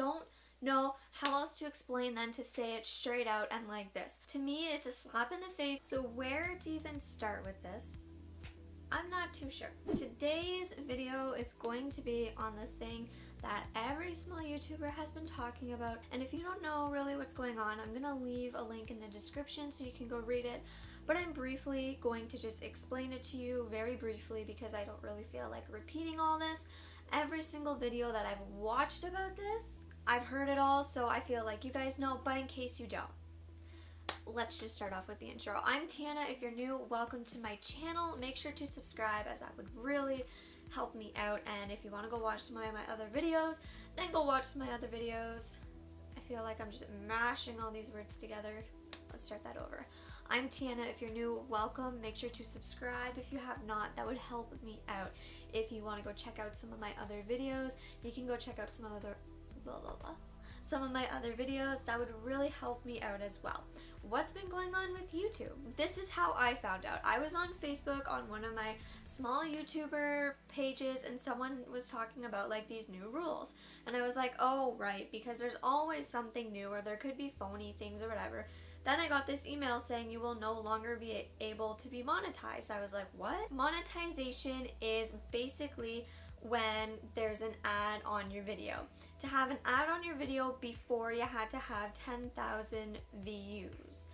don't know how else to explain than to say it straight out and like this. To me, it's a slap in the face. So where to even start with this? I'm not too sure. Today's video is going to be on the thing that every small YouTuber has been talking about, and if you don't know really what's going on, I'm gonna leave a link in the description so you can go read it, but I'm briefly going to just explain it to you very briefly because I don't really feel like repeating all this. Every single video that I've watched about this, I've heard it all, so I feel like you guys know, but in case you don't, let's just start off with the intro. I'm Tiana. If you're new, welcome to my channel. Make sure to subscribe, as that would really help me out. And if you want to go watch some of my other videos, then go watch some of my other videos. I feel like I'm just mashing all these words together. Let's start that over. I'm Tiana. If you're new, welcome. Make sure to subscribe if you have not. That would help me out. If you want to go check out some of my other videos, you can go check out some other some of my other videos. That would really help me out as well. What's been going on with YouTube? This is how I found out. I was on Facebook on one of my small YouTuber pages, and someone was talking about like these new rules, and I was like, oh right, because there's always something new, or there could be phony things or whatever. Then I got this email saying you will no longer be able to be monetized. I was like, what? Monetization is basically when there's an ad on your video. To have an ad on your video, before you had to have 10,000 views.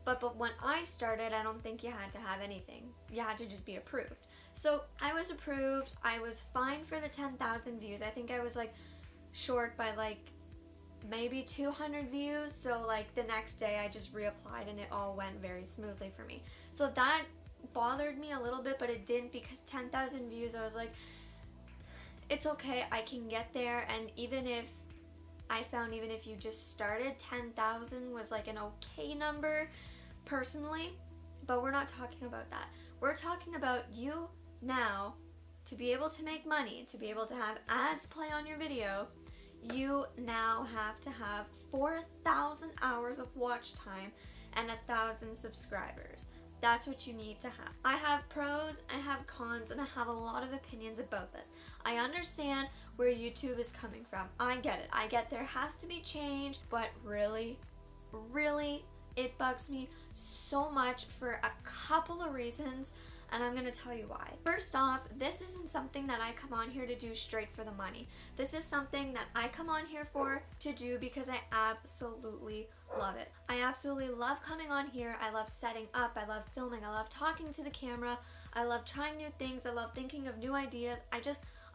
But when I started, I don't think you had to have anything. You had to just be approved. So I was approved. I was fine for the 10,000 views. I think I was like short by like maybe 200 views. So like the next day I just reapplied and it all went very smoothly for me. So that bothered me a little bit, but it didn't, because 10,000 views, I was like, it's okay, I can get there. And even if you just started, 10,000 was like an okay number personally, but we're not talking about that. We're talking about you now, to be able to make money, to be able to have ads play on your video, you now have to have 4,000 hours of watch time and 1,000 subscribers. That's what you need to have. I have pros, I have cons, and I have a lot of opinions about this. I understand where YouTube is coming from. I get it. I get there has to be change, but really, it bugs me so much for a couple of reasons, and I'm gonna tell you why. First off, this isn't something that I come on here to do straight for the money. This is something that I come on here to do because I absolutely love it. I absolutely love coming on here. I love setting up. I love filming. I love talking to the camera. I love trying new things. I love thinking of new ideas.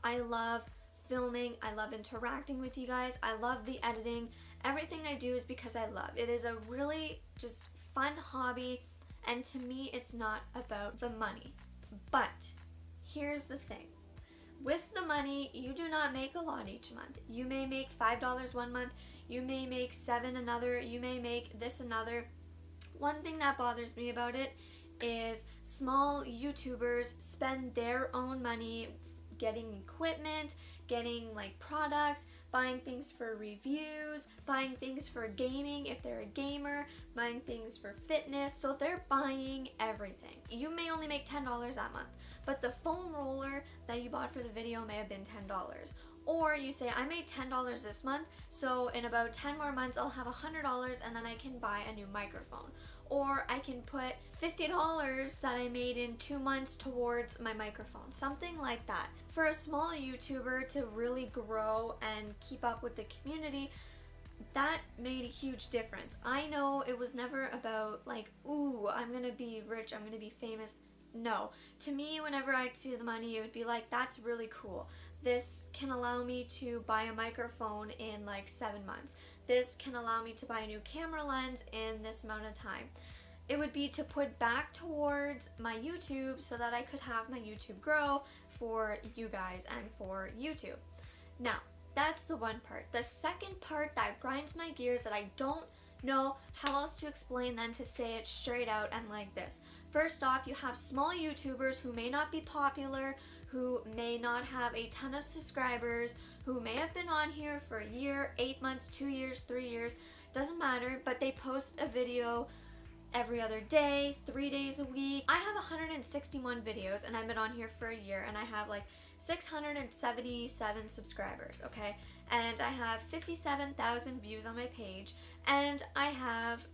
I love filming. I love interacting with you guys. I love the editing. Everything I do is because I love. It is a really just fun hobby. And to me, it's not about the money. But here's the thing. With the money, you do not make a lot each month. You may make $5 one month. You may make $7 another. You may make this another. One thing that bothers me about it is small YouTubers spend their own money getting equipment, getting like products, buying things for reviews, buying things for gaming if they're a gamer, buying things for fitness. So they're buying everything. You may only make $10 that month, but the foam roller that you bought for the video may have been $10. Or you say, I made $10 this month, so in about 10 more months I'll have $100 and then I can buy a new microphone. Or I can put $50 that I made in 2 months towards my microphone. Something like that. For a small YouTuber to really grow and keep up with the community, that made a huge difference. I know it was never about like, ooh, I'm gonna be rich, I'm gonna be famous. No. To me, whenever I'd see the money, it would be like, that's really cool. This can allow me to buy a microphone in like 7 months. This can allow me to buy a new camera lens in this amount of time. It would be to put back towards my YouTube so that I could have my YouTube grow for you guys and for YouTube. Now, that's the one part. The second part that grinds my gears, that I don't know how else to explain than to say it straight out and like this. First off, you have small YouTubers who may not be popular, who may not have a ton of subscribers, who may have been on here for a year, 8 months, 2 years, 3 years, doesn't matter, but they post a video every other day, 3 days a week. I have 161 videos and I've been on here for a year and I have like 677 subscribers, okay? and I have 57,000 views on my page, and I have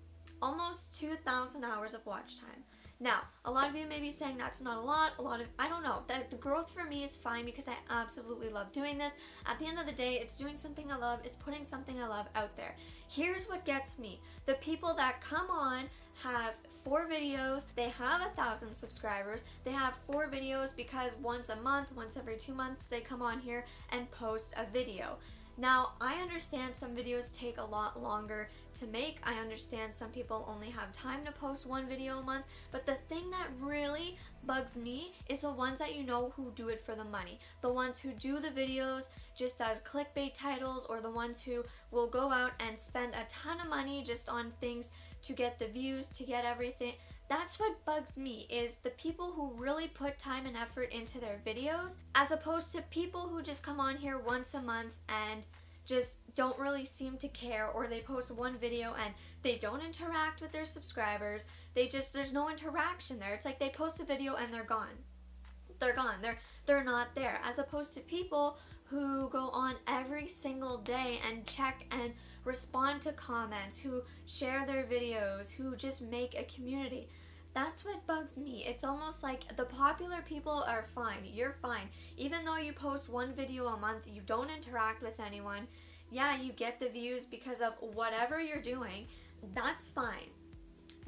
almost 2,000 hours of watch time. Now, a lot of you may be saying that's not a lot, I don't know. The growth for me is fine because I absolutely love doing this. At the end of the day, it's doing something I love, it's putting something I love out there. Here's what gets me. The people that come on have 4 videos, they have 1,000 subscribers, they have 4 videos because once a month, once every 2 months, they come on here and post a video. Now, I understand some videos take a lot longer to make. I understand some people only have time to post 1 video a month, but the thing that really bugs me is the ones that you know who do it for the money. The ones who do the videos just as clickbait titles, or the ones who will go out and spend a ton of money just on things to get the views, to get everything. That's what bugs me, is the people who really put time and effort into their videos, as opposed to people who just come on here once a month and just don't really seem to care, or they post 1 video and they don't interact with their subscribers. There's no interaction there. It's like they post a video and they're gone. They're gone. They're not there. As opposed to people who go on every single day and check and respond to comments, who share their videos, who just make a community. That's what bugs me. It's almost like the popular people are fine. You're fine. Even though you post 1 video a month, you don't interact with anyone. Yeah, you get the views because of whatever you're doing. That's fine.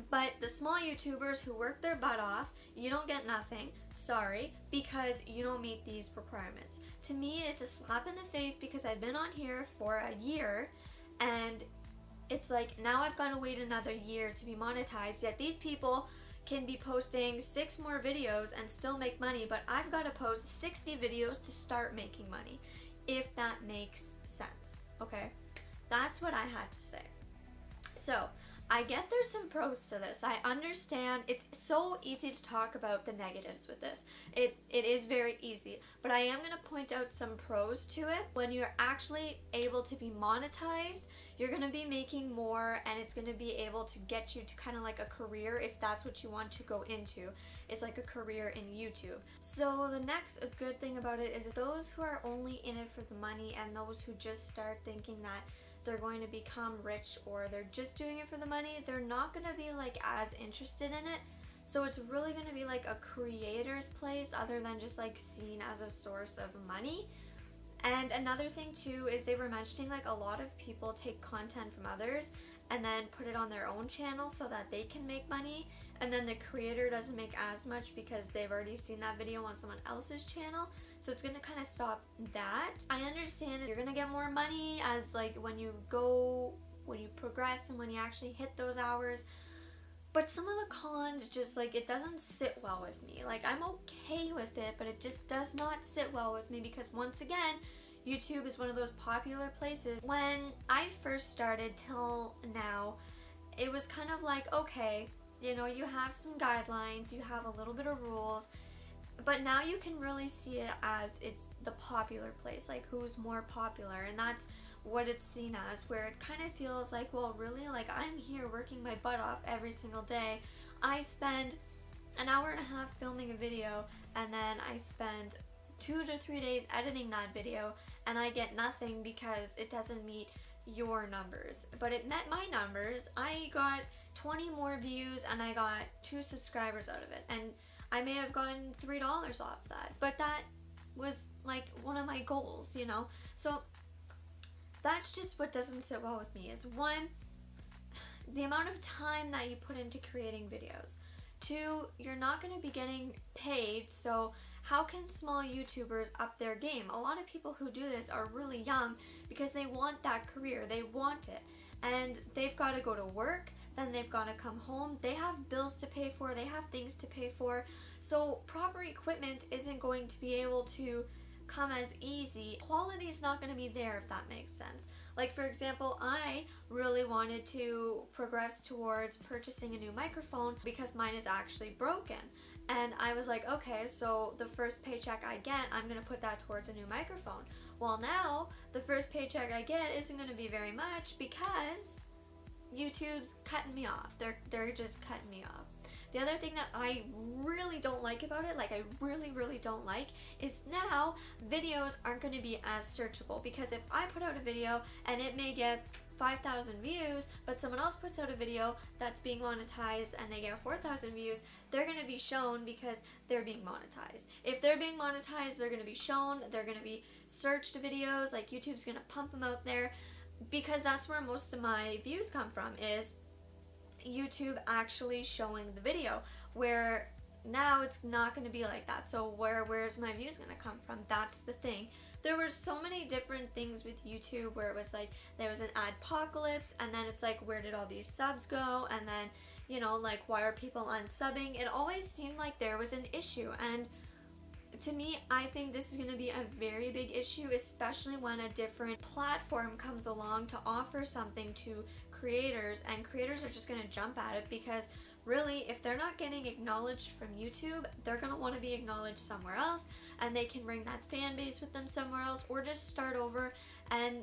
But the small YouTubers who work their butt off, you don't get nothing, sorry, because you don't meet these requirements. To me, it's a slap in the face because I've been on here for a year, and it's like now I've got to wait another year to be monetized, yet these people can be posting 6 more videos and still make money, but I've got to post 60 videos to start making money, if that makes sense, okay? That's what I had to say. So, I get there's some pros to this. I understand it's so easy to talk about the negatives with this. It is very easy, but I am going to point out some pros to it. When you're actually able to be monetized, you're going to be making more, and it's going to be able to get you to kind of like a career, if that's what you want to go into. It's like a career in YouTube. So the next good thing about it is those who are only in it for the money, and those who just start thinking that they're going to become rich, or they're just doing it for the money, they're not going to be like as interested in it. So it's really going to be like a creator's place, other than just like seen as a source of money. And another thing too is they were mentioning like a lot of people take content from others and then put it on their own channel so that they can make money, and then the creator doesn't make as much because they've already seen that video on someone else's channel. So it's going to kind of stop that. I understand you're going to get more money as like when you progress and when you actually hit those hours, but some of the cons just like it doesn't sit well with me. Like I'm okay with it, but it just does not sit well with me because once again, YouTube is one of those popular places. When I first started till now, it was kind of like, okay, you know, you have some guidelines, you have a little bit of rules, but now you can really see it as it's the popular place, like who's more popular, and that's what it's seen as, where it kind of feels like, well, really, like I'm here working my butt off every single day. I spend an hour and a half filming a video, and then I spend 2 to 3 days editing that video, and I get nothing because it doesn't meet your numbers. But it met my numbers. I got 20 more views and I got 2 subscribers out of it, and I may have gotten $3 off that, but that was like one of my goals, you know? So that's just what doesn't sit well with me, is 1, the amount of time that you put into creating videos. 2, you're not going to be getting paid, so how can small YouTubers up their game? A lot of people who do this are really young because they want that career, they want it, and they've got to go to work, then they've got to come home, they have bills to pay for, they have things to pay for, so proper equipment isn't going to be able to come as easy. Quality is not going to be there, if that makes sense. Like for example, I really wanted to progress towards purchasing a new microphone because mine is actually broken. And I was like, okay, so the first paycheck I get, I'm going to put that towards a new microphone. Well, now the first paycheck I get isn't going to be very much because YouTube's cutting me off. They're just cutting me off. The other thing that I really don't like about it, like I really don't like, is now videos aren't going to be as searchable, because if I put out a video and it may get 5,000 views, but someone else puts out a video that's being monetized and they get 4,000 views, they're going to be shown because they're being monetized. If they're being monetized, they're going to be shown, they're going to be searched videos, like YouTube's going to pump them out there, because that's where most of my views come from, is YouTube actually showing the video, where now it's not going to be like that. So where's my views going to come from? That's the thing. There were so many different things with YouTube where it was like there was an adpocalypse, and then it's like, where did all these subs go? And then, you know, like, why are people unsubbing? It always seemed like there was an issue, and to me, I think this is going to be a very big issue, especially when a different platform comes along to offer something to creators, and creators are just going to jump at it, because really, if they're not getting acknowledged from YouTube, they're going to want to be acknowledged somewhere else, and they can bring that fan base with them somewhere else, or just start over and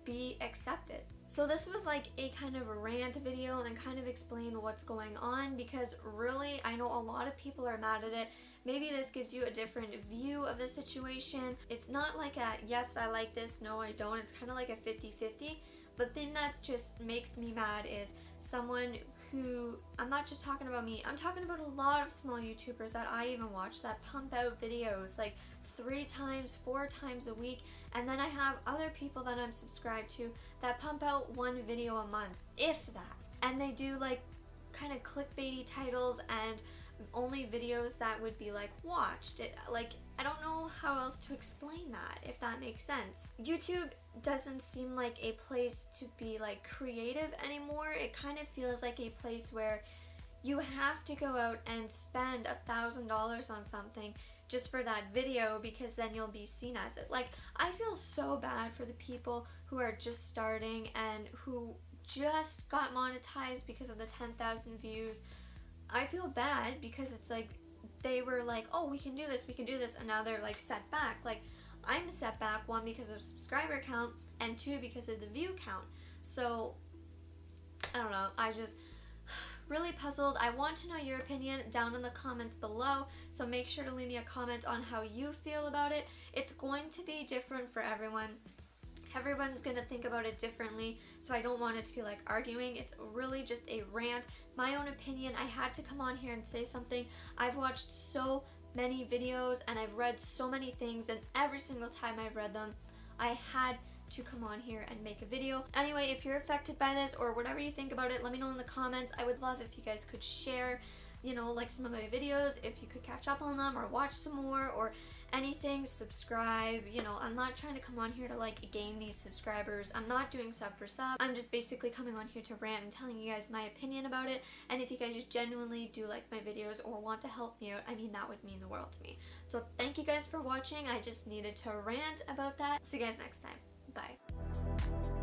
be accepted. So this was like a kind of a rant video and kind of explain what's going on, because really, I know a lot of people are mad at it. Maybe this gives you a different view of the situation. It's not like a, yes, I like this, no, I don't. It's kind of like a 50-50. The thing that just makes me mad is someone who, I'm not just talking about me, I'm talking about a lot of small YouTubers that I even watch that pump out videos like 3 times, 4 times a week, and then I have other people that I'm subscribed to that pump out 1 video a month, if that, and they do like kind of clickbaity titles and only videos that would be like watched. Like, I don't know how else to explain that, if that makes sense. YouTube doesn't seem like a place to be like creative anymore. It kind of feels like a place where you have to go out and spend $1,000 on something just for that video, because then you'll be seen as it. Like, I feel so bad for the people who are just starting and who just got monetized because of the 10,000 views. I feel bad because it's like they were like, oh, we can do this, and now they're like set back. Like, I'm set back, 1, because of subscriber count, and 2, because of the view count. So I don't know, I just really puzzled. I want to know your opinion down in the comments below, so make sure to leave me a comment on how you feel about it. It's going to be different for everyone. Everyone's gonna think about it differently, so I don't want it to be like arguing. It's really just a rant, my own opinion. I had to come on here and say something. I've watched so many videos and I've read so many things, and every single time I've read them, I had to come on here and make a video. Anyway, if you're affected by this or whatever you think about it, let me know in the comments. I would love if you guys could share, you know, like some of my videos, if you could catch up on them or watch some more or anything. Subscribe. You know, I'm not trying to come on here to like gain these subscribers. I'm not doing sub for sub. I'm just basically coming on here to rant and telling you guys my opinion about it. And if you guys just genuinely do like my videos or want to help me out, I mean, that would mean the world to me. So thank you guys for watching. I just needed to rant about that. See you guys next time. Bye.